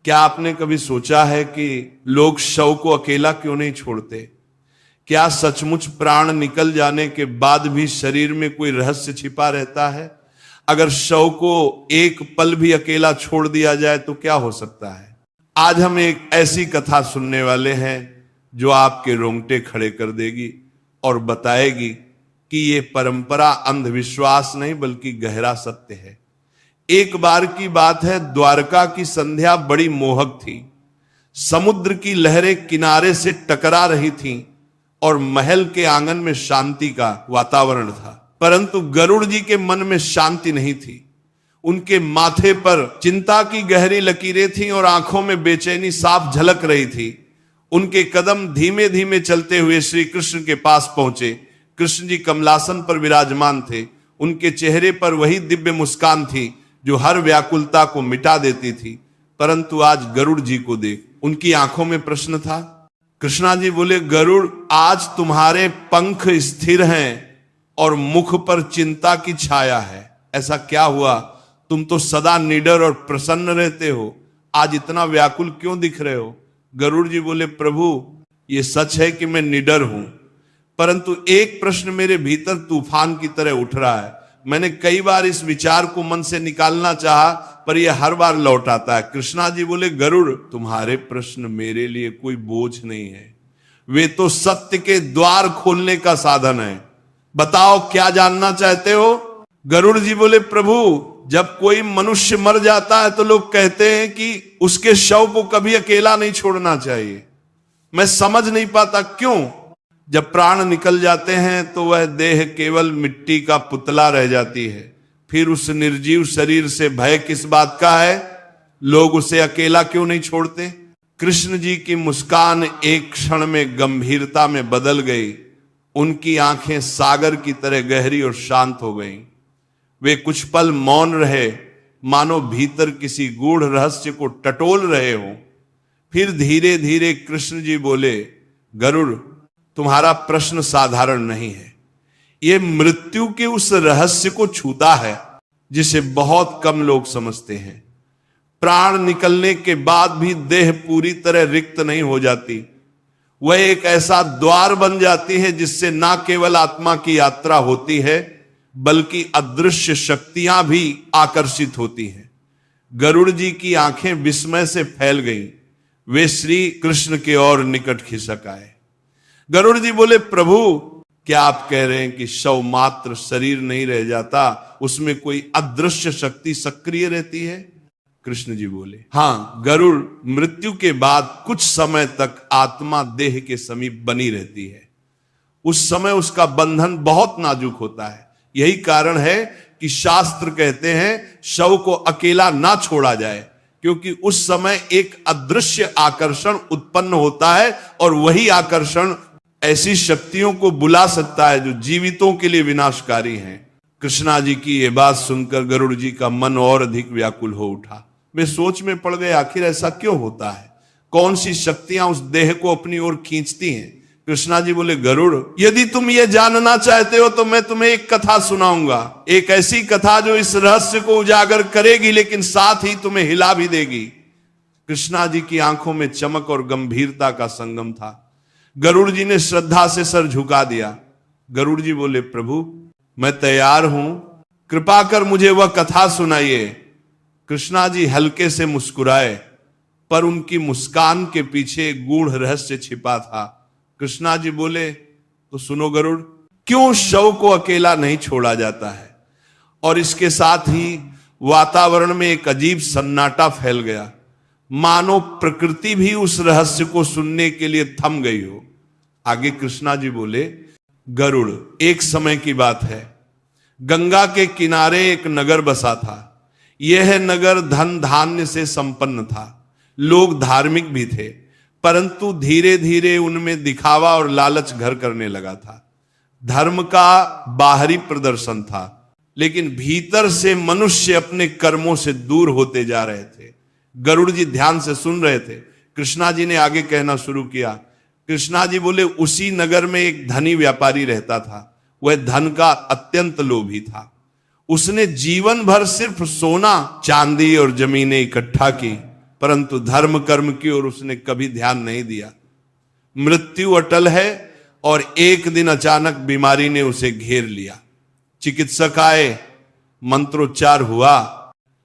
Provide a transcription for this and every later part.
क्या आपने कभी सोचा है कि लोग शव को अकेला क्यों नहीं छोड़ते? क्या सचमुच प्राण निकल जाने के बाद भी शरीर में कोई रहस्य छिपा रहता है? अगर शव को एक पल भी अकेला छोड़ दिया जाए तो क्या हो सकता है? आज हम एक ऐसी कथा सुनने वाले हैं जो आपके रोंगटे खड़े कर देगी और बताएगी कि ये परंपरा अंधविश्वास नहीं बल्कि गहरा सत्य है। एक बार की बात है, द्वारका की संध्या बड़ी मोहक थी। समुद्र की लहरें किनारे से टकरा रही थीं और महल के आंगन में शांति का वातावरण था, परंतु गरुड़ जी के मन में शांति नहीं थी। उनके माथे पर चिंता की गहरी लकीरें थीं और आंखों में बेचैनी साफ झलक रही थी। उनके कदम धीमे धीमे चलते हुए श्री कृष्ण के पास पहुंचे। कृष्ण जी कमलासन पर विराजमान थे। उनके चेहरे पर वही दिव्य मुस्कान थी जो हर व्याकुलता को मिटा देती थी। परंतु आज गरुड़ जी को देख उनकी आंखों में प्रश्न था। कृष्णा जी बोले, गरुड़, आज तुम्हारे पंख स्थिर हैं और मुख पर चिंता की छाया है। ऐसा क्या हुआ? तुम तो सदा निडर और प्रसन्न रहते हो, आज इतना व्याकुल क्यों दिख रहे हो? गरुड़ जी बोले, प्रभु, ये सच है कि मैं निडर हूं, परंतु एक प्रश्न मेरे भीतर तूफान की तरह उठ रहा है। मैंने कई बार इस विचार को मन से निकालना चाहा, पर यह हर बार लौट आता है। कृष्णा जी बोले, गरुड़, तुम्हारे प्रश्न मेरे लिए कोई बोझ नहीं है, वे तो सत्य के द्वार खोलने का साधन है। बताओ क्या जानना चाहते हो? गरुड़ जी बोले, प्रभु, जब कोई मनुष्य मर जाता है तो लोग कहते हैं कि उसके शव को कभी अकेला नहीं छोड़ना चाहिए। मैं समझ नहीं पाता क्यों जब प्राण निकल जाते हैं तो वह देह केवल मिट्टी का पुतला रह जाती है। फिर उस निर्जीव शरीर से भय किस बात का है? लोग उसे अकेला क्यों नहीं छोड़ते? कृष्ण जी की मुस्कान एक क्षण में गंभीरता में बदल गई। उनकी आंखें सागर की तरह गहरी और शांत हो गईं। वे कुछ पल मौन रहे, मानो भीतर किसी गूढ़ रहस्य को टटोल रहे हो। फिर धीरे धीरे कृष्ण जी बोले, गरुड़, तुम्हारा प्रश्न साधारण नहीं है। यह मृत्यु के उस रहस्य को छूता है जिसे बहुत कम लोग समझते हैं। प्राण निकलने के बाद भी देह पूरी तरह रिक्त नहीं हो जाती। वह एक ऐसा द्वार बन जाती है जिससे ना केवल आत्मा की यात्रा होती है बल्कि अदृश्य शक्तियां भी आकर्षित होती हैं। गरुड़ जी की आंखें विस्मय से फैल गईं। वे श्री कृष्ण के ओर निकट खिसक आए। गरुड़ जी बोले, प्रभु, क्या आप कह रहे हैं कि शव मात्र शरीर नहीं रह जाता, उसमें कोई अदृश्य शक्ति सक्रिय रहती है? कृष्ण जी बोले, हां, गरुड़, मृत्यु के बाद कुछ समय तक आत्मा देह के समीप बनी रहती है। उस समय उसका बंधन बहुत नाजुक होता है। यही कारण है कि शास्त्र कहते हैं शव को अकेला ना छोड़ा जाए, क्योंकि उस समय एक अदृश्य आकर्षण उत्पन्न होता है और वही आकर्षण ऐसी शक्तियों को बुला सकता है जो जीवितों के लिए विनाशकारी हैं। कृष्णा जी की यह बात सुनकर गरुड़ जी का मन और अधिक व्याकुल हो उठा। वे सोच में पड़ गए, आखिर ऐसा क्यों होता है? कौन सी शक्तियां उस देह को अपनी ओर खींचती हैं? कृष्णा जी बोले, गरुड़, यदि तुम ये जानना चाहते हो तो मैं तुम्हें एक कथा सुनाऊंगा, एक ऐसी कथा जो इस रहस्य को उजागर करेगी लेकिन साथ ही तुम्हें हिला भी देगी। कृष्णा जी की आंखों में चमक और गंभीरता का संगम था। गरुड़ जी ने श्रद्धा से सर झुका दिया। गरुड़ जी बोले, प्रभु, मैं तैयार हूं, कृपा कर मुझे वह कथा सुनाइए। कृष्णा जी हल्के से मुस्कुराए, पर उनकी मुस्कान के पीछे गूढ़ रहस्य छिपा था। कृष्णा जी बोले, तो सुनो गरुड़, क्यों शव को अकेला नहीं छोड़ा जाता है? और इसके साथ ही वातावरण में एक अजीब सन्नाटा फैल गया, मानो प्रकृति भी उस रहस्य को सुनने के लिए थम गई हो। आगे कृष्णा जी बोले, गरुड़, एक समय की बात है, गंगा के किनारे एक नगर बसा था। यह नगर धन धान्य से संपन्न था। लोग धार्मिक भी थे, परंतु धीरे धीरे उनमें दिखावा और लालच घर करने लगा था। धर्म का बाहरी प्रदर्शन था, लेकिन भीतर से मनुष्य अपने कर्मों से दूर होते जा रहे थे। गरुड़ जी ध्यान से सुन रहे थे। कृष्णा जी ने आगे कहना शुरू किया। कृष्णा जी बोले, उसी नगर में एक धनी व्यापारी रहता था। वह धन का अत्यंत लोभी था। उसने जीवन भर सिर्फ सोना, चांदी और जमीनें इकट्ठा की, परंतु धर्म कर्म की ओर उसने कभी ध्यान नहीं दिया। मृत्यु अटल है और एक दिन अचानक बीमारी ने उसे घेर लिया। चिकित्सक आए, मंत्रोच्चार हुआ,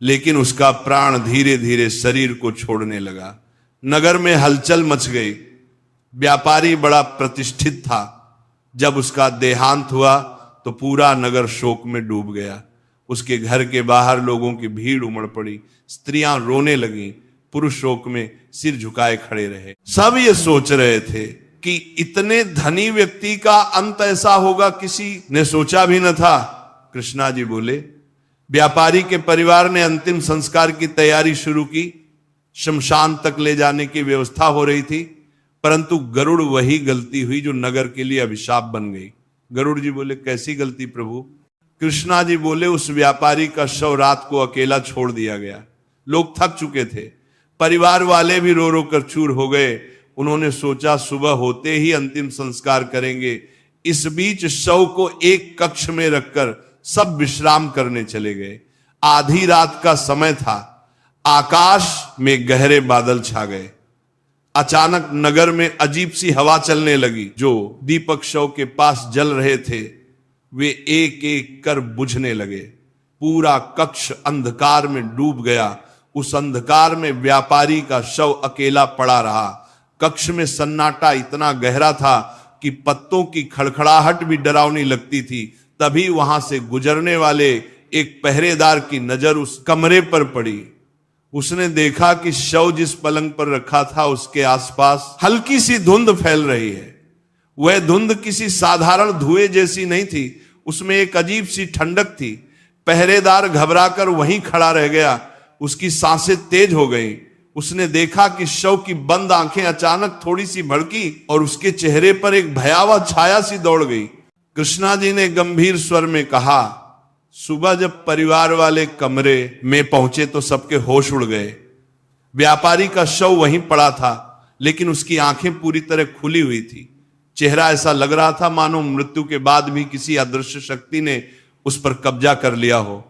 लेकिन उसका प्राण धीरे धीरे शरीर को छोड़ने लगा। नगर में हलचल मच गई। व्यापारी बड़ा प्रतिष्ठित था। जब उसका देहांत हुआ तो पूरा नगर शोक में डूब गया। उसके घर के बाहर लोगों की भीड़ उमड़ पड़ी। स्त्रियां रोने लगीं, पुरुष शोक में सिर झुकाए खड़े रहे। सब ये सोच रहे थे कि इतने धनी व्यक्ति का अंत ऐसा होगा, किसी ने सोचा भी न था। कृष्णा जी बोले, व्यापारी के परिवार ने अंतिम संस्कार की तैयारी शुरू की। शमशान तक ले जाने की व्यवस्था हो रही थी, परंतु गरुड़ वही गलती हुई जो नगर के लिए अभिशाप बन गई। गरुड़ जी बोले, कैसी गलती प्रभु? कृष्णा जी बोले, उस व्यापारी का शव रात को अकेला छोड़ दिया गया। लोग थक चुके थे, परिवार वाले भी रो रो कर चूर हो गए। उन्होंने सोचा सुबह होते ही अंतिम संस्कार करेंगे। इस बीच शव को एक कक्ष में रखकर सब विश्राम करने चले गए। आधी रात का समय था। आकाश में गहरे बादल छा गए। अचानक नगर में अजीब सी हवा चलने लगी। जो दीपक शव के पास जल रहे थे वे एक एक कर बुझने लगे। पूरा कक्ष अंधकार में डूब गया। उस अंधकार में व्यापारी का शव अकेला पड़ा रहा। कक्ष में सन्नाटा इतना गहरा था कि पत्तों की खड़खड़ाहट भी डरावनी लगती थी। तभी वहां से गुजरने वाले एक पहरेदार की नजर उस कमरे पर पड़ी। उसने देखा कि शव जिस पलंग पर रखा था उसके आसपास हल्की सी धुंध फैल रही है। वह धुंध किसी साधारण धुएं जैसी नहीं थी, उसमें एक अजीब सी ठंडक थी। पहरेदार घबराकर वहीं खड़ा रह गया। उसकी सांसें तेज हो गई। उसने देखा कि शव की बंद आंखें अचानक थोड़ी सी भड़की और उसके चेहरे पर एक भयावह छाया सी दौड़ गई। कृष्णा जी ने गंभीर स्वर में कहा, सुबह जब परिवार वाले कमरे में पहुंचे तो सबके होश उड़ गए। व्यापारी का शव वहीं पड़ा था, लेकिन उसकी आंखें पूरी तरह खुली हुई थी। चेहरा ऐसा लग रहा था मानो मृत्यु के बाद भी किसी अदृश्य शक्ति ने उस पर कब्जा कर लिया हो।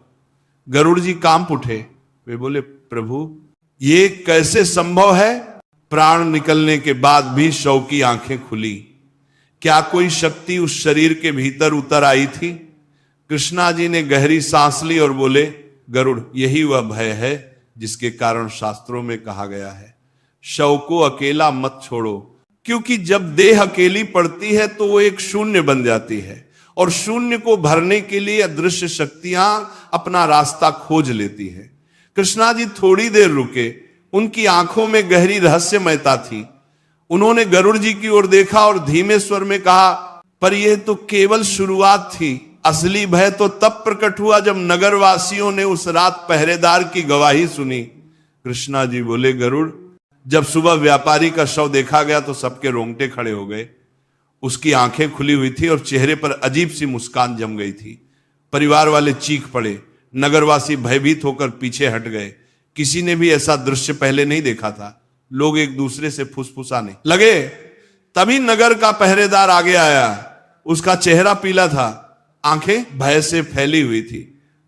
गरुड़ जी कांप उठे। वे बोले, प्रभु ये कैसे संभव है? प्राण निकलने के बाद भी शव की आंखें खुली। क्या कोई शक्ति उस शरीर के भीतर उतर आई थी? कृष्णा जी ने गहरी सांस ली और बोले, गरुड़, यही वह भय है जिसके कारण शास्त्रों में कहा गया है, शव को अकेला मत छोड़ो। क्योंकि जब देह अकेली पड़ती है तो वो एक शून्य बन जाती है, और शून्य को भरने के लिए अदृश्य शक्तियां अपना रास्ता खोज लेती है। कृष्णा जी थोड़ी देर रुके। उनकी आंखों में गहरी रहस्यमयता थी। उन्होंने गरुड़ जी की ओर देखा और धीमे स्वर में कहा, पर यह तो केवल शुरुआत थी। असली भय तो तब प्रकट हुआ जब नगरवासियों ने उस रात पहरेदार की गवाही सुनी। कृष्णा जी बोले, गरुड़, जब सुबह व्यापारी का शव देखा गया तो सबके रोंगटे खड़े हो गए। उसकी आंखें खुली हुई थी और चेहरे पर अजीब सी मुस्कान जम गई थी। परिवार वाले चीख पड़े। नगरवासी भयभीत होकर पीछे हट गए। किसी ने भी ऐसा दृश्य पहले नहीं देखा था। लोग एक दूसरे से फुसफुसाने लगे। तभी नगर का पहरेदार आगे आया। उसका चेहरा पीला था, आंखें भय से फैली हुई थी।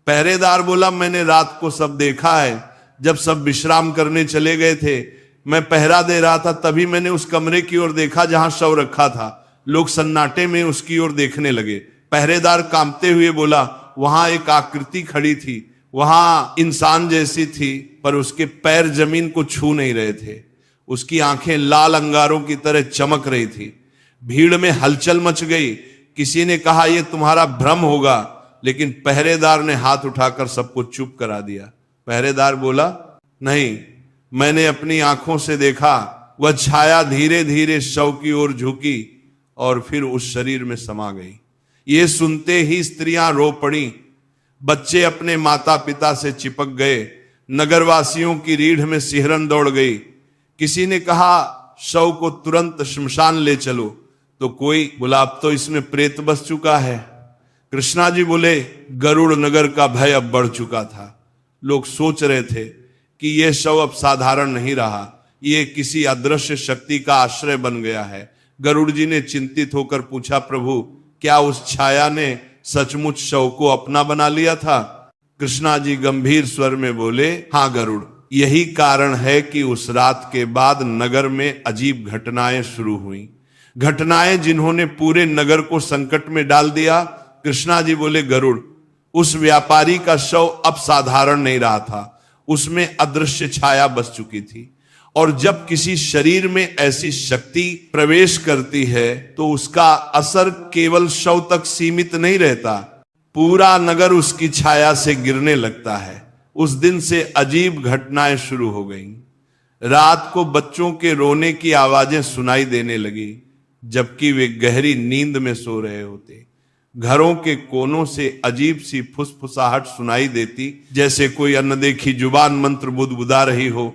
पहरेदार बोला, मैंने रात को सब देखा है। जब सब विश्राम करने चले गए थे, मैं पहरा दे रहा था, तभी मैंने उस कमरे की ओर देखा जहां शव रखा था। लोग सन्नाटे में उसकी ओर देखने लगे। पहरेदार कांपते हुए बोला, वहां एक आकृति खड़ी थी, वहां इंसान जैसी थी, पर उसके पैर जमीन को छू नहीं रहे थे। उसकी आंखें लाल अंगारों की तरह चमक रही थी। भीड़ में हलचल मच गई। किसी ने कहा, यह तुम्हारा भ्रम होगा, लेकिन पहरेदार ने हाथ उठाकर सबको चुप करा दिया। पहरेदार बोला, नहीं, मैंने अपनी आंखों से देखा। वह छाया धीरे धीरे शव की ओर झुकी और फिर उस शरीर में समा गई। ये सुनते ही स्त्रियां रो पड़ी। बच्चे अपने माता पिता से चिपक गए। नगरवासियों की रीढ़ में सिहरन दौड़ गई। किसी ने कहा, शव को तुरंत श्मशान ले चलो। तो कोई बोला, अब तो इसमें प्रेत बस चुका है। कृष्णा जी बोले, गरुड़ नगर का भय अब बढ़ चुका था। लोग सोच रहे थे कि यह शव अब साधारण नहीं रहा, ये किसी अदृश्य शक्ति का आश्रय बन गया है। गरुड़ जी ने चिंतित होकर पूछा, प्रभु, क्या उस छाया ने सचमुच शव को अपना बना लिया था? कृष्णा जी गंभीर स्वर में बोले, हाँ गरुड़, यही कारण है कि उस रात के बाद नगर में अजीब घटनाएं शुरू हुई, घटनाएं जिन्होंने पूरे नगर को संकट में डाल दिया। कृष्णा जी बोले गरुड़, उस व्यापारी का शव अब साधारण नहीं रहा था, उसमें अदृश्य छाया बस चुकी थी। और जब किसी शरीर में ऐसी शक्ति प्रवेश करती है तो उसका असर केवल शव तक सीमित नहीं रहता, पूरा नगर उसकी छाया से गिरने लगता है। उस दिन से अजीब घटनाएं शुरू हो गईं। रात को बच्चों के रोने की आवाजें सुनाई देने लगी, जबकि वे गहरी नींद में सो रहे होते। घरों के कोनों से अजीब सी फुसफुसाहट सुनाई देती, जैसे कोई अनदेखी जुबान मंत्र बुदबुदा रही हो।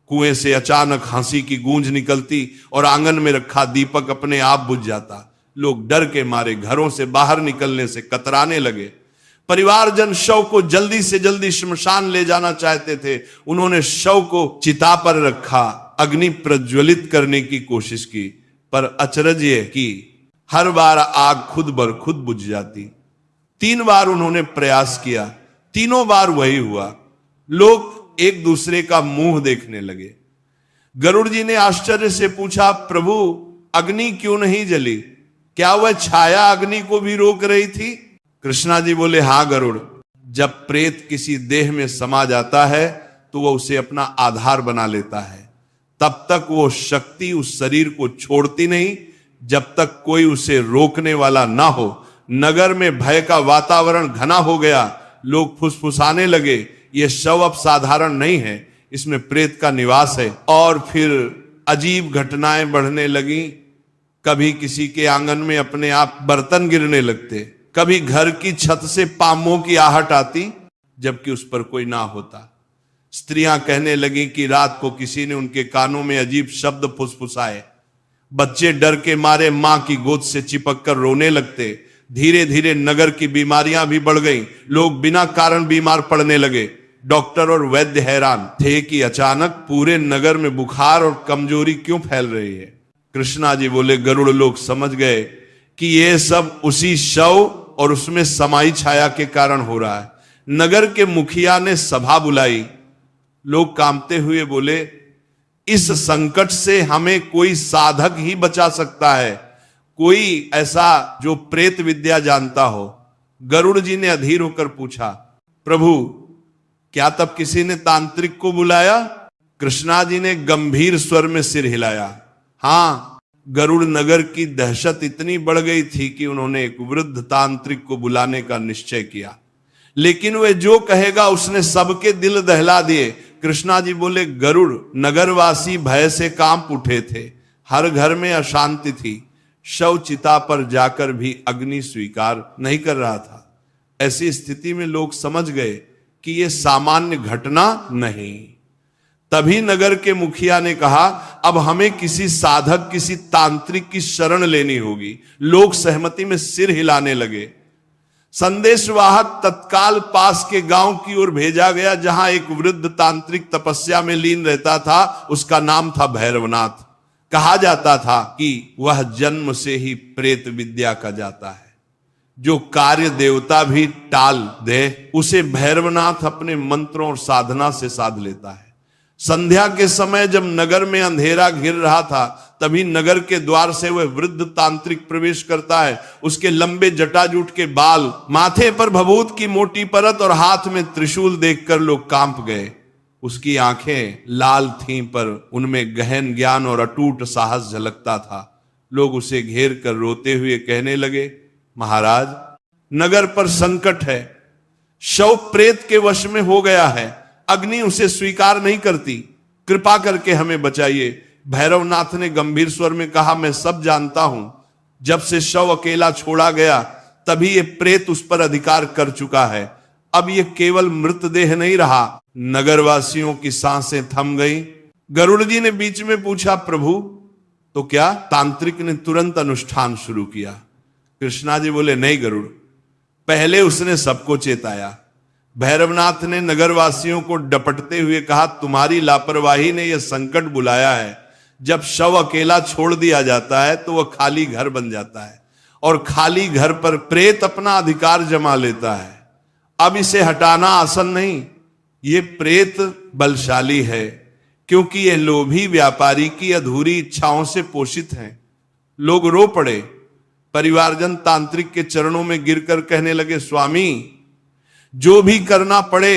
कुएं से अचानक हंसी की गूंज निकलती और आंगन में रखा दीपक अपने आप बुझ जाता। लोग डर के मारे घरों से बाहर निकलने से कतराने लगे। परिवारजन शव को जल्दी से जल्दी श्मशान ले जाना चाहते थे। उन्होंने शव को चिता पर रखा, अग्नि प्रज्वलित करने की कोशिश की, पर अचरज ये कि हर बार आग खुद बर खुद बुझ जाती। 3 बार उन्होंने प्रयास किया, तीनों बार वही हुआ। लोग एक दूसरे का मुंह देखने लगे। गरुड़ जी ने आश्चर्य से पूछा, प्रभु अग्नि क्यों नहीं जली? क्या वह छाया अग्नि को भी रोक रही थी? कृष्णा जी बोले, हाँ गरुड़, जब प्रेत किसी देह में समा जाता है तो वह उसे अपना आधार बना लेता है। तब तक वो शक्ति उस शरीर को छोड़ती नहीं जब तक कोई उसे रोकने वाला ना हो। नगर में भय का वातावरण घना हो गया। लोग फुसफुसाने लगे, यह शव अब साधारण नहीं है, इसमें प्रेत का निवास है। और फिर अजीब घटनाएं बढ़ने लगी। कभी किसी के आंगन में अपने आप बर्तन गिरने लगते, कभी घर की छत से पांवों की आहट आती जबकि उस पर कोई ना होता। स्त्रियां कहने लगी कि रात को किसी ने उनके कानों में अजीब शब्द फुसफुसाए। बच्चे डर के मारे मां की गोद से चिपक कर रोने लगते। धीरे धीरे नगर की बीमारियां भी बढ़ गईं। लोग बिना कारण बीमार पड़ने लगे। डॉक्टर और वैद्य हैरान थे कि अचानक पूरे नगर में बुखार और कमजोरी क्यों फैल रही है। कृष्णा जी बोले, गरुड़ लोग समझ गए कि यह सब उसी शव और उसमें समाई छाया के कारण हो रहा है। नगर के मुखिया ने सभा बुलाई। लोग कांपते हुए बोले, इस संकट से हमें कोई साधक ही बचा सकता है, कोई ऐसा जो प्रेत विद्या जानता हो। गरुड़ जी ने अधीर होकर पूछा, प्रभु क्या तब किसी ने तांत्रिक को बुलाया? कृष्णा जी ने गंभीर स्वर में सिर हिलाया। हां, गरुड़ नगर की दहशत इतनी बढ़ गई थी कि उन्होंने एक वृद्ध तांत्रिक को बुलाने का निश्चय किया, लेकिन वह जो कहेगा उसने सबके दिल दहला दिए। कृष्णा जी बोले, गरुड़ नगरवासी भय से कांप उठे थे। हर घर में अशांति थी। शव चिता पर जाकर भी अग्नि स्वीकार नहीं कर रहा था। ऐसी स्थिति में लोग समझ गए कि यह सामान्य घटना नहीं। तभी नगर के मुखिया ने कहा, अब हमें किसी साधक, किसी तांत्रिक की शरण लेनी होगी। लोग सहमति में सिर हिलाने लगे। संदेशवाहक तत्काल पास के गांव की ओर भेजा गया, जहां एक वृद्ध तांत्रिक तपस्या में लीन रहता था। उसका नाम था भैरवनाथ। कहा जाता था कि वह जन्म से ही प्रेत विद्या का जाता है। जो कार्य देवता भी टाल दे, उसे भैरवनाथ अपने मंत्रों और साधना से साध लेता है। संध्या के समय जब नगर में अंधेरा घिर रहा था, तभी नगर के द्वार से वह वृद्ध तांत्रिक प्रवेश करता है। उसके लंबे जटाजूट के बाल, माथे पर भभूत की मोटी परत और हाथ में त्रिशूल देखकर लोग कांप गए। उसकी आंखें लाल थीं, पर उनमें गहन ज्ञान और अटूट साहस झलकता था। लोग उसे घेर कर रोते हुए कहने लगे, महाराज नगर पर संकट है, शव प्रेत के वश में हो गया है, अग्नि उसे स्वीकार नहीं करती, कृपा करके हमें बचाइए। भैरवनाथ ने गंभीर स्वर में कहा, मैं सब जानता हूं। जब से शव अकेला छोड़ा गया तभी ये प्रेत उस पर अधिकार कर चुका है। अब ये केवल मृतदेह नहीं रहा। नगरवासियों की सांसें थम गई। गरुड़ जी ने बीच में पूछा, प्रभु तो क्या? तांत्रिक ने तुरंत अनुष्ठान शुरू किया। कृष्णा जी बोले, नहीं गरुड़, पहले उसने सबको चेताया। भैरवनाथ ने नगरवासियों को डपटते हुए कहा, तुम्हारी लापरवाही ने यह संकट बुलाया है। जब शव अकेला छोड़ दिया जाता है तो वह खाली घर बन जाता है, और खाली घर पर प्रेत अपना अधिकार जमा लेता है। अब इसे हटाना आसान नहीं। ये प्रेत बलशाली है क्योंकि ये लोभी व्यापारी की अधूरी इच्छाओं से पोषित हैं। लोग रो पड़े। परिवारजन तांत्रिक के चरणों में गिरकर कहने लगे, स्वामी जो भी करना पड़े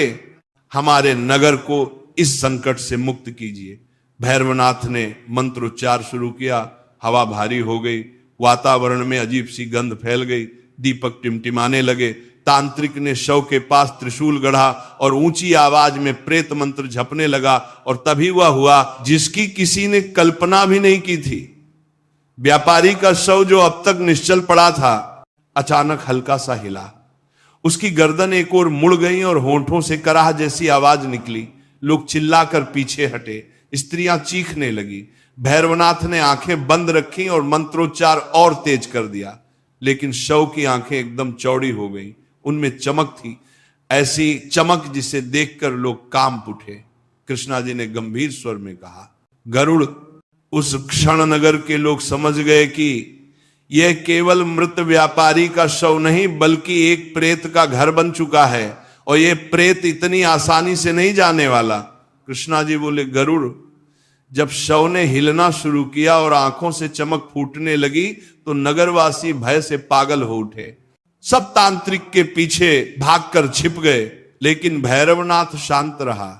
हमारे नगर को इस संकट से मुक्त कीजिए। भैरवनाथ ने मंत्रोच्चार शुरू किया। हवा भारी हो गई, वातावरण में अजीब सी गंध फैल गई, दीपक टिमटिमाने लगे। तांत्रिक ने शव के पास त्रिशूल गढ़ा और ऊंची आवाज में प्रेत मंत्र झपने लगा। और तभी वह हुआ जिसकी किसी ने कल्पना भी नहीं की थी। व्यापारी का शव जो अब तक निश्चल पड़ा था, अचानक हल्का सा हिला। उसकी गर्दन एक ओर मुड़ गई और होंठों से कराह जैसी आवाज निकली। लोग चिल्लाकर पीछे हटे, स्त्रियां चीखने लगी। भैरवनाथ ने आंखें बंद रखी और मंत्रोच्चार और तेज कर दिया, लेकिन शव की आंखें एकदम चौड़ी हो गई। उनमें चमक थी, ऐसी चमक जिसे देखकर लोग कांप उठे। कृष्णा जी ने गंभीर स्वर में कहा, गरुड़। उस क्षण नगर के लोग समझ गए कि यह केवल मृत व्यापारी का शव नहीं बल्कि एक प्रेत का घर बन चुका है और यह प्रेत इतनी आसानी से नहीं जाने वाला। कृष्णा जी बोले, गरुड़, जब शव ने हिलना शुरू किया और आंखों से चमक फूटने लगी तो नगरवासी भय से पागल हो उठे। सब तांत्रिक के पीछे भागकर छिप गए, लेकिन भैरवनाथ शांत रहा।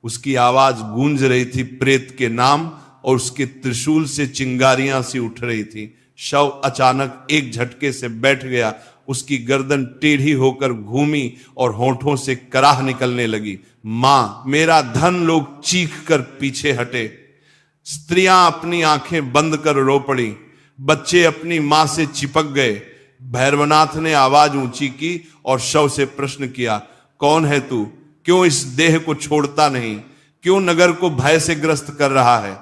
उसकी आवाज गूंज रही थी प्रेत के नाम और उसके त्रिशूल से चिंगारियां सी उठ रही थी। शव अचानक एक झटके से बैठ गया। उसकी गर्दन टेढ़ी होकर घूमी और होंठों से कराह निकलने लगी। मां, मेरा धन। लोग चीख कर पीछे हटे। स्त्रियां अपनी आंखें बंद कर रो पड़ी। बच्चे अपनी मां से चिपक गए। भैरवनाथ ने आवाज ऊंची की और शव से प्रश्न किया, कौन है तू? क्यों इस देह को छोड़ता नहीं? क्यों नगर को भय से ग्रस्त कर रहा है?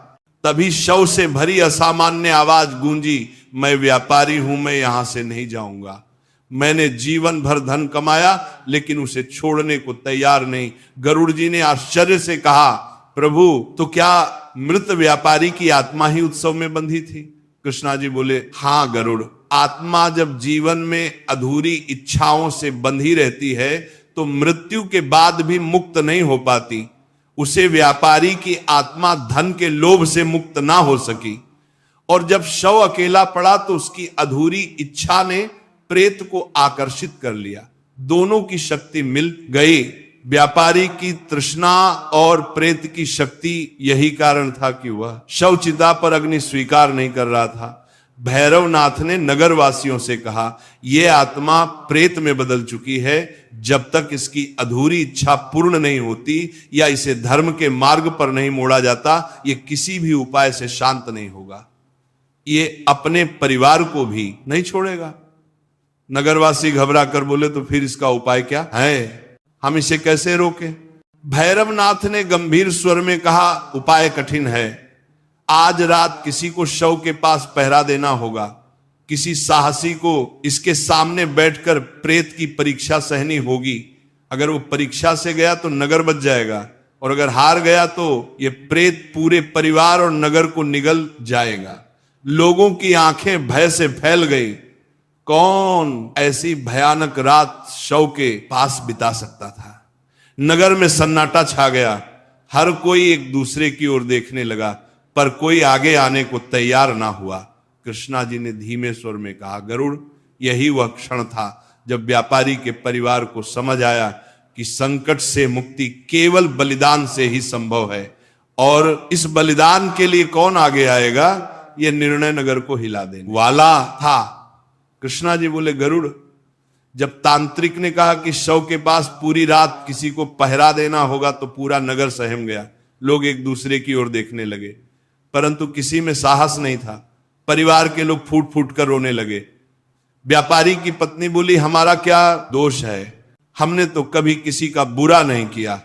तभी शव से भरी असामान्य आवाज गूंजी, मैं व्यापारी हूं, मैं यहां से नहीं जाऊंगा। मैंने जीवन भर धन कमाया लेकिन उसे छोड़ने को तैयार नहीं। गरुड़ जी ने आश्चर्य से कहा, प्रभु, तो क्या मृत व्यापारी की आत्मा ही उत्सव में बंधी थी? कृष्णा जी बोले, हां गरुड़, आत्मा जब जीवन में अधूरी इच्छाओं से बंधी रहती है तो मृत्यु के बाद भी मुक्त नहीं हो पाती। उसे व्यापारी की आत्मा धन के लोभ से मुक्त ना हो सकी और जब शव अकेला पड़ा तो उसकी अधूरी इच्छा ने प्रेत को आकर्षित कर लिया। दोनों की शक्ति मिल गई। व्यापारी की तृष्णा और प्रेत की शक्ति, यही कारण था कि वह शव चिता पर अग्नि स्वीकार नहीं कर रहा था। भैरवनाथ ने नगरवासियों से कहा, यह आत्मा प्रेत में बदल चुकी है। जब तक इसकी अधूरी इच्छा पूर्ण नहीं होती या इसे धर्म के मार्ग पर नहीं मोड़ा जाता, यह किसी भी उपाय से शांत नहीं होगा। ये अपने परिवार को भी नहीं छोड़ेगा। नगरवासी घबरा कर बोले, तो फिर इसका उपाय क्या है? हम इसे कैसे रोकें? भैरवनाथ ने गंभीर स्वर में कहा, उपाय कठिन है। आज रात किसी को शव के पास पहरा देना होगा। किसी साहसी को इसके सामने बैठकर प्रेत की परीक्षा सहनी होगी। अगर वो परीक्षा से गया तो नगर बच जाएगा और अगर हार गया तो ये प्रेत पूरे परिवार और नगर को निगल जाएगा। लोगों की आंखें भय से फैल गई। कौन ऐसी भयानक रात शव के पास बिता सकता था? नगर में सन्नाटा छा गया। हर कोई एक दूसरे की ओर देखने लगा, पर कोई आगे आने को तैयार ना हुआ। कृष्णा जी ने धीमे स्वर में कहा, गरुड़, यही वह क्षण था जब व्यापारी के परिवार को समझ आया कि संकट से मुक्ति केवल बलिदान से ही संभव है और इस बलिदान के लिए कौन आगे आएगा, यह निर्णय नगर को हिला देने वाला था। कृष्णा जी बोले, गरुड़, जब तांत्रिक ने कहा कि शव के पास पूरी रात किसी को पहरा देना होगा तो पूरा नगर सहम गया। लोग एक दूसरे की ओर देखने लगे, परंतु किसी में साहस नहीं था। परिवार के लोग फूट फूट कर रोने लगे। व्यापारी की पत्नी बोली, हमारा क्या दोष है? हमने तो कभी किसी का बुरा नहीं किया।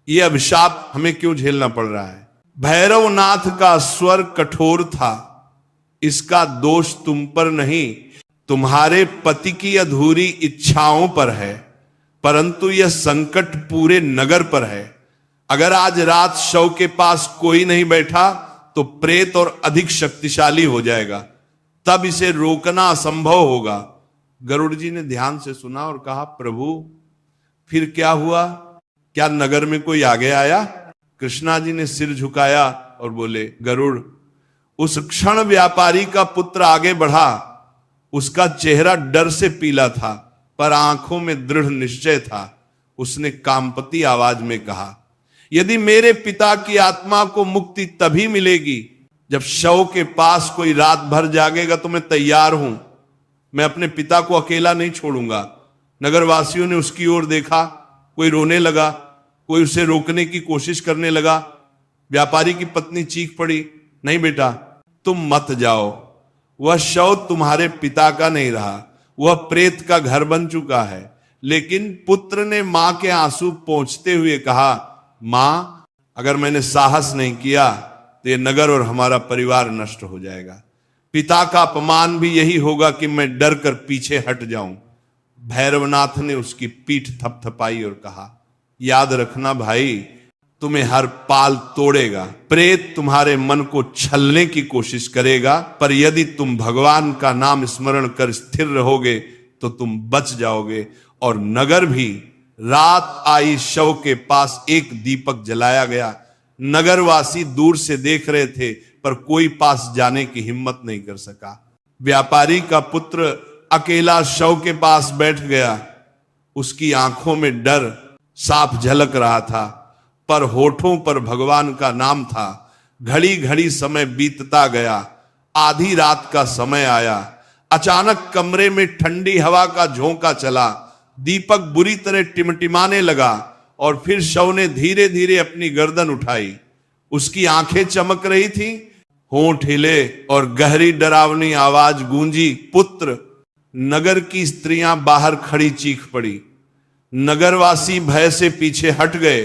यह अभिशाप हमें क्यों झेलना पड़ रहा है? भैरवनाथ का स्वर कठोर था, इसका दोष तुम पर नहीं, तुम्हारे पति की अधूरी इच्छाओं पर है, परंतु यह संकट पूरे नगर पर है। अगर आज रात शव के पास कोई नहीं बैठा तो प्रेत और अधिक शक्तिशाली हो जाएगा, तब इसे रोकना असंभव होगा। गरुड़ जी ने ध्यान से सुना और कहा, प्रभु, फिर क्या हुआ? क्या नगर में कोई आगे आया? कृष्णा जी ने सिर झुकाया और बोले, गरुड़, उस क्षण व्यापारी का पुत्र आगे बढ़ा। उसका चेहरा डर से पीला था, पर आंखों में दृढ़ निश्चय था। उसने कांपती आवाज में कहा, यदि मेरे पिता की आत्मा को मुक्ति तभी मिलेगी जब शव के पास कोई रात भर जागेगा तो मैं तैयार हूं। मैं अपने पिता को अकेला नहीं छोड़ूंगा। नगरवासियों ने उसकी ओर देखा, कोई रोने लगा, कोई उसे रोकने की कोशिश करने लगा। व्यापारी की पत्नी चीख पड़ी, नहीं बेटा, तुम मत जाओ। वह शव तुम्हारे पिता का नहीं रहा, वह प्रेत का घर बन चुका है। लेकिन पुत्र ने मां के आंसू पोंछते हुए कहा, मां, अगर मैंने साहस नहीं किया तो ये नगर और हमारा परिवार नष्ट हो जाएगा। पिता का अपमान भी यही होगा कि मैं डर कर पीछे हट जाऊं। भैरवनाथ ने उसकी पीठ थपथपाई और कहा, याद रखना भाई, तुम्हें हर पाल तोड़ेगा। प्रेत तुम्हारे मन को छलने की कोशिश करेगा, पर यदि तुम भगवान का नाम स्मरण कर स्थिर रहोगे तो तुम बच जाओगे। और नगर भी, रात आई, शव के पास एक दीपक जलाया गया। नगरवासी दूर से देख रहे थे, पर कोई पास जाने की हिम्मत नहीं कर सका। व्यापारी का पुत्र अकेला शव के पास बैठ गया। उसकी आंखों में डर साफ झलक रहा था, पर होठों पर भगवान का नाम था। घड़ी घड़ी समय बीतता गया। आधी रात का समय आया। अचानक कमरे में ठंडी हवा का झोंका चला। दीपक बुरी तरह टिमटिमाने लगा और फिर शव ने धीरे धीरे अपनी गर्दन उठाई। उसकी आंखें चमक रही थी, होंठ हिले और गहरी डरावनी आवाज गूंजी, पुत्र। नगर की स्त्रियां बाहर खड़ी चीख पड़ी। नगरवासी भय से पीछे हट गए,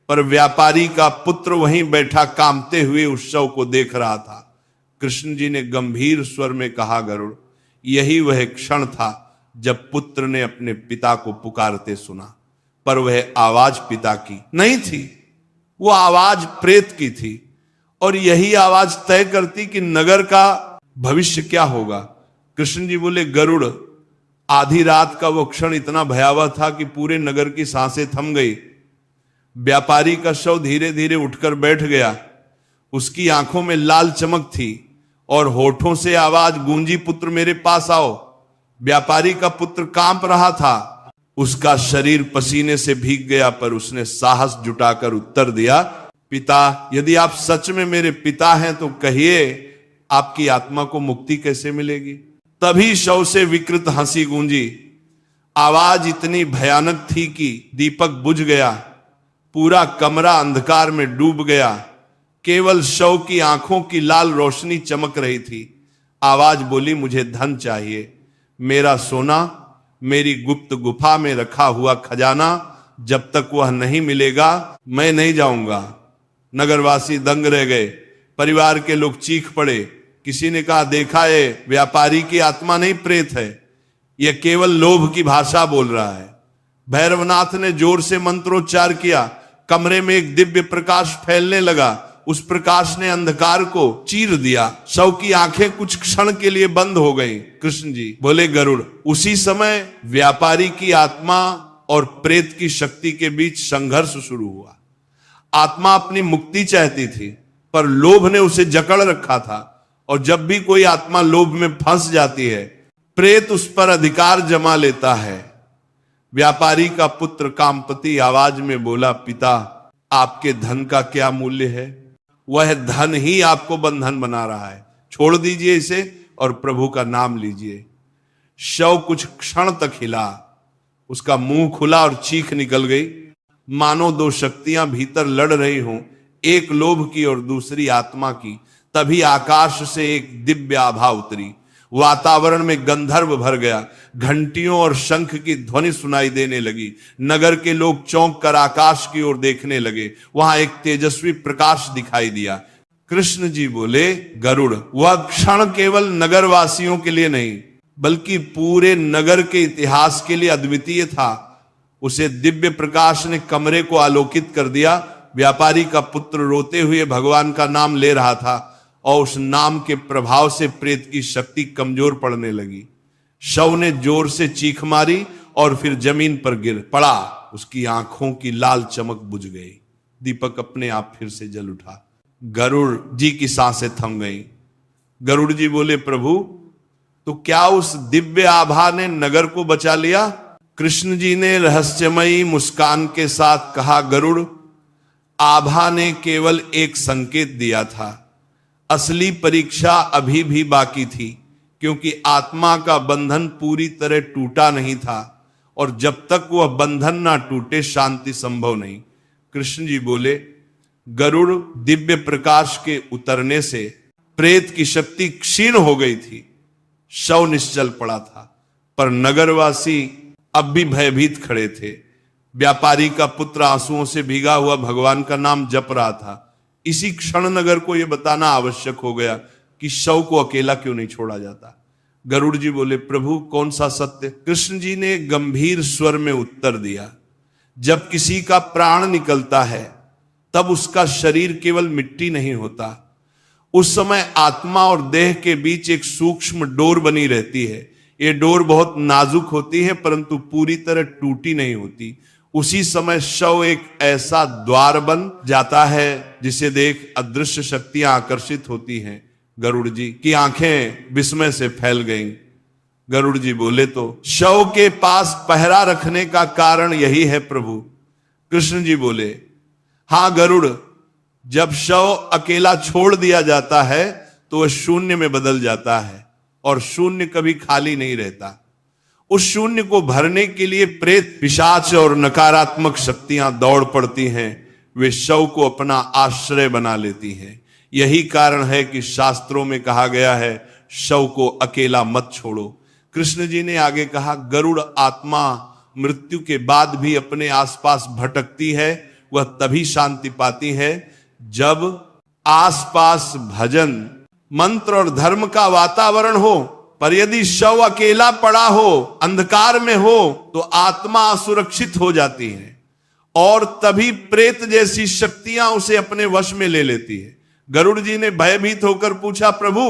पर व्यापारी का पुत्र वहीं बैठा कांपते हुए उस शव को देख रहा था। कृष्ण जी ने गंभीर स्वर में कहा, गरुड़, यही वह क्षण था जब पुत्र ने अपने पिता को पुकारते सुना, पर वह आवाज पिता की नहीं थी, वो आवाज प्रेत की थी। और यही आवाज तय करती कि नगर का भविष्य क्या होगा। कृष्ण जी बोले, गरुड़, आधी रात का वो क्षण इतना भयावह था कि पूरे नगर की सांसें थम गई। व्यापारी का शव धीरे धीरे उठकर बैठ गया। उसकी आंखों में लाल चमक थी और होठों से आवाज गूंजी, पुत्र मेरे पास आओ। व्यापारी का पुत्र कांप रहा था। उसका शरीर पसीने से भीग गया, पर उसने साहस जुटाकर उत्तर दिया, पिता, यदि आप सच में मेरे पिता हैं तो कहिए, आपकी आत्मा को मुक्ति कैसे मिलेगी। तभी शव से विकृत हंसी गूंजी। आवाज इतनी भयानक थी कि दीपक बुझ गया। पूरा कमरा अंधकार में डूब गया। केवल शव की आंखों की लाल रोशनी चमक रही थी। आवाज बोली, मुझे धन चाहिए, मेरा सोना, मेरी गुप्त गुफा में रखा हुआ खजाना, जब तक वह नहीं मिलेगा मैं नहीं जाऊंगा। नगरवासी दंग रह गए। परिवार के लोग चीख पड़े। किसी ने कहा, देखा, ये व्यापारी की आत्मा नहीं, प्रेत है, यह केवल लोभ की भाषा बोल रहा है। भैरवनाथ ने जोर से मंत्रोच्चार किया। कमरे में एक दिव्य प्रकाश फैलने लगा। उस प्रकाश ने अंधकार को चीर दिया। शव की आंखें कुछ क्षण के लिए बंद हो गईं। कृष्ण जी बोले, गरुड़, उसी समय व्यापारी की आत्मा और प्रेत की शक्ति के बीच संघर्ष शुरू हुआ। आत्मा अपनी मुक्ति चाहती थी, पर लोभ ने उसे जकड़ रखा था। और जब भी कोई आत्मा लोभ में फंस जाती है, प्रेत उस पर अधिकार जमा लेता है। व्यापारी का पुत्र कामपति आवाज में बोला, पिता, आपके धन का क्या मूल्य है? वह धन ही आपको बंधन बना रहा है। छोड़ दीजिए इसे और प्रभु का नाम लीजिए। शव कुछ क्षण तक हिला। उसका मुंह खुला और चीख निकल गई, मानो दो शक्तियां भीतर लड़ रही हों, एक लोभ की और दूसरी आत्मा की। तभी आकाश से एक दिव्य आभा उतरी। वातावरण में गंधर्व भर गया। घंटियों और शंख की ध्वनि सुनाई देने लगी। नगर के लोग चौंक कर आकाश की ओर देखने लगे। वहां एक तेजस्वी प्रकाश दिखाई दिया। कृष्ण जी बोले, गरुड़, वह क्षण केवल नगरवासियों के लिए नहीं, बल्कि पूरे नगर के इतिहास के लिए अद्वितीय था। उसे दिव्य प्रकाश ने कमरे को आलोकित कर दिया। व्यापारी का पुत्र रोते हुए भगवान का नाम ले रहा था और उस नाम के प्रभाव से प्रेत की शक्ति कमजोर पड़ने लगी। शव ने जोर से चीख मारी और फिर जमीन पर गिर पड़ा। उसकी आंखों की लाल चमक बुझ गई, दीपक अपने आप फिर से जल उठा। गरुड़ जी की सांसें थम गई। गरुड़ जी बोले, प्रभु तो क्या उस दिव्य आभा ने नगर को बचा लिया? कृष्ण जी ने रहस्यमयी मुस्कान के साथ कहा, गरुड़, आभा ने केवल एक संकेत दिया था, असली परीक्षा अभी भी बाकी थी, क्योंकि आत्मा का बंधन पूरी तरह टूटा नहीं था, और जब तक वह बंधन ना टूटे शांति संभव नहीं। कृष्ण जी बोले, गरुड़, दिव्य प्रकाश के उतरने से प्रेत की शक्ति क्षीण हो गई थी, शव निश्चल पड़ा था, पर नगरवासी अब भी भयभीत खड़े थे। व्यापारी का पुत्र आंसुओं से भीगा हुआ भगवान का नाम जप रहा था। इसी क्षण नगर को यह बताना आवश्यक हो गया कि शव को अकेला क्यों नहीं छोड़ा जाता। गरुड़ जी बोले, प्रभु कौन सा सत्य? कृष्ण जी ने गंभीर स्वर में उत्तर दिया, जब किसी का प्राण निकलता है तब उसका शरीर केवल मिट्टी नहीं होता, उस समय आत्मा और देह के बीच एक सूक्ष्म डोर बनी रहती है। ये डोर बहुत नाजुक होती है, परंतु पूरी तरह टूटी नहीं होती। उसी समय शव एक ऐसा द्वार बन जाता है जिसे देख अदृश्य शक्तियां आकर्षित होती हैं। गरुड़ जी की आंखें विस्मय से फैल गईं। गरुड़ जी बोले, तो शव के पास पहरा रखने का कारण यही है प्रभु। कृष्ण जी बोले, हां गरुड़, जब शव अकेला छोड़ दिया जाता है तो वह शून्य में बदल जाता है, और शून्य कभी खाली नहीं रहता। उस शून्य को भरने के लिए प्रेत, पिशाच और नकारात्मक शक्तियां दौड़ पड़ती हैं। वे शव को अपना आश्रय बना लेती हैं। यही कारण है कि शास्त्रों में कहा गया है, शव को अकेला मत छोड़ो। कृष्ण जी ने आगे कहा, गरुड़ आत्मा मृत्यु के बाद भी अपने आसपास भटकती है। वह तभी शांति पाती है जब आसपास भजन, मंत्र और धर्म का वातावरण हो। पर यदि शव अकेला पड़ा हो, अंधकार में हो, तो आत्मा असुरक्षित हो जाती है, और तभी प्रेत जैसी शक्तियां उसे अपने वश में ले लेती है। गरुड़ जी ने भयभीत होकर पूछा, प्रभु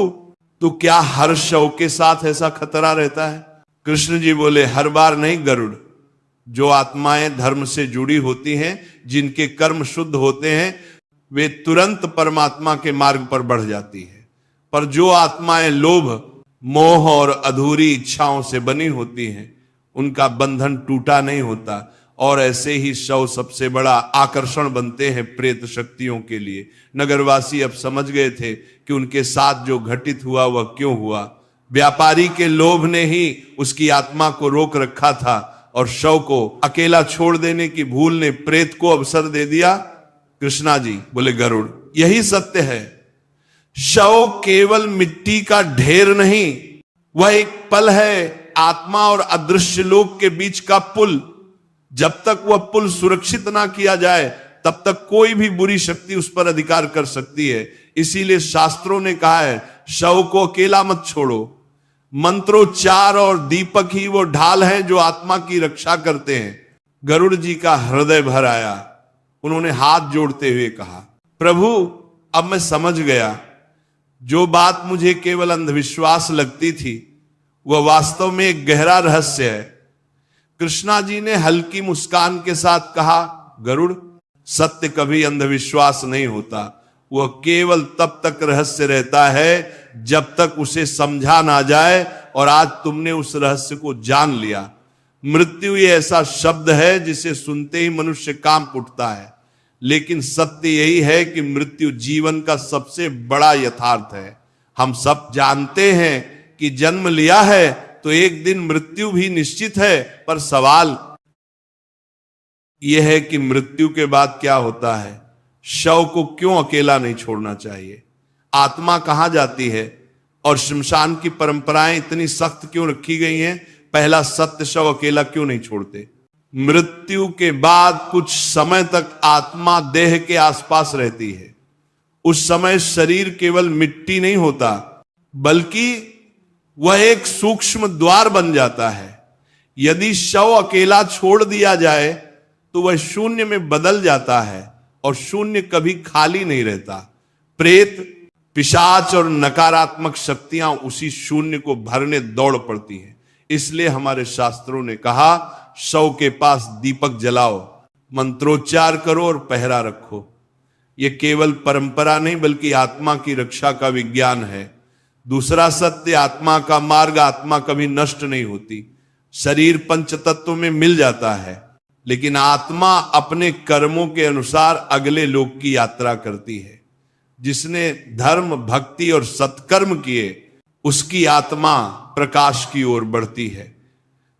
तो क्या हर शव के साथ ऐसा खतरा रहता है? कृष्ण जी बोले, हर बार नहीं गरुड़। जो आत्माएं धर्म से जुड़ी होती हैं, जिनके कर्म शुद्ध होते हैं, वे तुरंत परमात्मा के मार्ग पर बढ़ जाती है। पर जो आत्माएं लोभ, मोह और अधूरी इच्छाओं से बनी होती हैं, उनका बंधन टूटा नहीं होता, और ऐसे ही शव सबसे बड़ा आकर्षण बनते हैं प्रेत शक्तियों के लिए। नगरवासी अब समझ गए थे कि उनके साथ जो घटित हुआ वह क्यों हुआ। व्यापारी के लोभ ने ही उसकी आत्मा को रोक रखा था, और शव को अकेला छोड़ देने की भूल ने प्रेत को अवसर दे दिया। कृष्णा जी बोले, गरुड़, यही सत्य है। शव केवल मिट्टी का ढेर नहीं, वह एक पल है, आत्मा और अदृश्य लोक के बीच का पुल। जब तक वह पुल सुरक्षित ना किया जाए, तब तक कोई भी बुरी शक्ति उस पर अधिकार कर सकती है। इसीलिए शास्त्रों ने कहा है, शव को अकेला मत छोड़ो। मंत्रोच्चार और दीपक ही वो ढाल हैं जो आत्मा की रक्षा करते हैं। गरुड़ जी का हृदय भर आया। उन्होंने हाथ जोड़ते हुए कहा, प्रभु अब मैं समझ गया, जो बात मुझे केवल अंधविश्वास लगती थी वह वास्तव में एक गहरा रहस्य है। कृष्णा जी ने हल्की मुस्कान के साथ कहा, गरुड़, सत्य कभी अंधविश्वास नहीं होता, वह केवल तब तक रहस्य रहता है जब तक उसे समझा ना जाए, और आज तुमने उस रहस्य को जान लिया। मृत्यु ये ऐसा शब्द है जिसे सुनते ही मनुष्य कांप उठता है, लेकिन सत्य यही है कि मृत्यु जीवन का सबसे बड़ा यथार्थ है। हम सब जानते हैं कि जन्म लिया है तो एक दिन मृत्यु भी निश्चित है, पर सवाल यह है कि मृत्यु के बाद क्या होता है। शव को क्यों अकेला नहीं छोड़ना चाहिए? आत्मा कहां जाती है? और शमशान की परंपराएं इतनी सख्त क्यों रखी गई हैं? पहला सत्य, शव अकेला क्यों नहीं छोड़ते? मृत्यु के बाद कुछ समय तक आत्मा देह के आसपास रहती है। उस समय शरीर केवल मिट्टी नहीं होता, बल्कि वह एक सूक्ष्म द्वार बन जाता है। यदि शव अकेला छोड़ दिया जाए तो वह शून्य में बदल जाता है, और शून्य कभी खाली नहीं रहता। प्रेत, पिशाच और नकारात्मक शक्तियां उसी शून्य को भरने दौड़ पड़ती हैं। इसलिए हमारे शास्त्रों ने कहा, शव के पास दीपक जलाओ, मंत्रोच्चार करो और पहरा रखो। ये केवल परंपरा नहीं बल्कि आत्मा की रक्षा का विज्ञान है। दूसरा सत्य, आत्मा का मार्ग, आत्मा कभी नष्ट नहीं होती। शरीर पंच तत्वों में मिल जाता है, लेकिन आत्मा अपने कर्मों के अनुसार अगले लोक की यात्रा करती है। जिसने धर्म, भक्ति और सत्कर्म किए, उसकी आत्मा प्रकाश की ओर बढ़ती है।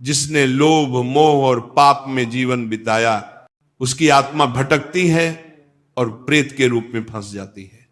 जिसने लोभ, मोह और पाप में जीवन बिताया, उसकी आत्मा भटकती है और प्रेत के रूप में फंस जाती है।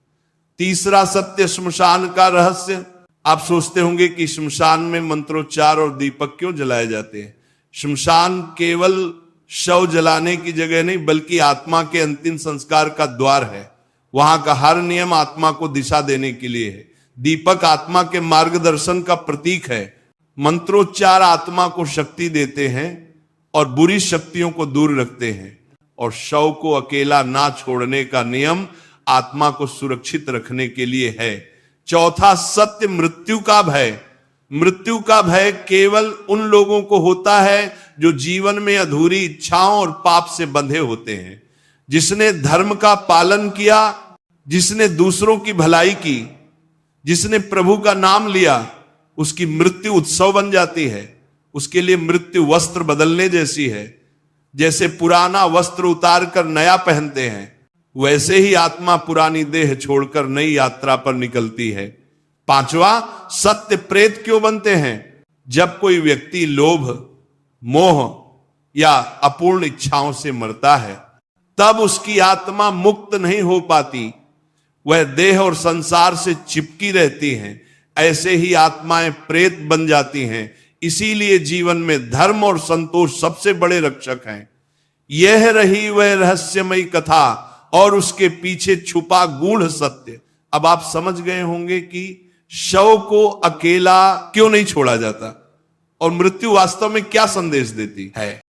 तीसरा सत्य, श्मशान का रहस्य। आप सोचते होंगे कि श्मशान में मंत्रोच्चार और दीपक क्यों जलाए जाते हैं? श्मशान केवल शव जलाने की जगह नहीं बल्कि आत्मा के अंतिम संस्कार का द्वार है। वहां का हर नियम आत्मा को दिशा देने के लिए है। दीपक आत्मा के मार्गदर्शन का प्रतीक है। मंत्रोच्चार आत्मा को शक्ति देते हैं और बुरी शक्तियों को दूर रखते हैं। और शव को अकेला ना छोड़ने का नियम आत्मा को सुरक्षित रखने के लिए है। चौथा सत्य, मृत्यु का भय। मृत्यु का भय केवल उन लोगों को होता है जो जीवन में अधूरी इच्छाओं और पाप से बंधे होते हैं। जिसने धर्म का पालन किया, जिसने दूसरों की भलाई की, जिसने प्रभु का नाम लिया, उसकी मृत्यु उत्सव बन जाती है। उसके लिए मृत्यु वस्त्र बदलने जैसी है। जैसे पुराना वस्त्र उतार कर नया पहनते हैं, वैसे ही आत्मा पुरानी देह छोड़कर नई यात्रा पर निकलती है। पांचवा सत्य, प्रेत क्यों बनते हैं? जब कोई व्यक्ति लोभ, मोह या अपूर्ण इच्छाओं से मरता है, तब उसकी आत्मा मुक्त नहीं हो पाती। वह देह और संसार से चिपकी रहती हैं। ऐसे ही आत्माएं प्रेत बन जाती हैं। इसीलिए जीवन में धर्म और संतोष सबसे बड़े रक्षक हैं। यह रही वह रहस्यमयी कथा और उसके पीछे छुपा गूढ़ सत्य। अब आप समझ गए होंगे कि शव को अकेला क्यों नहीं छोड़ा जाता और मृत्यु वास्तव में क्या संदेश देती है।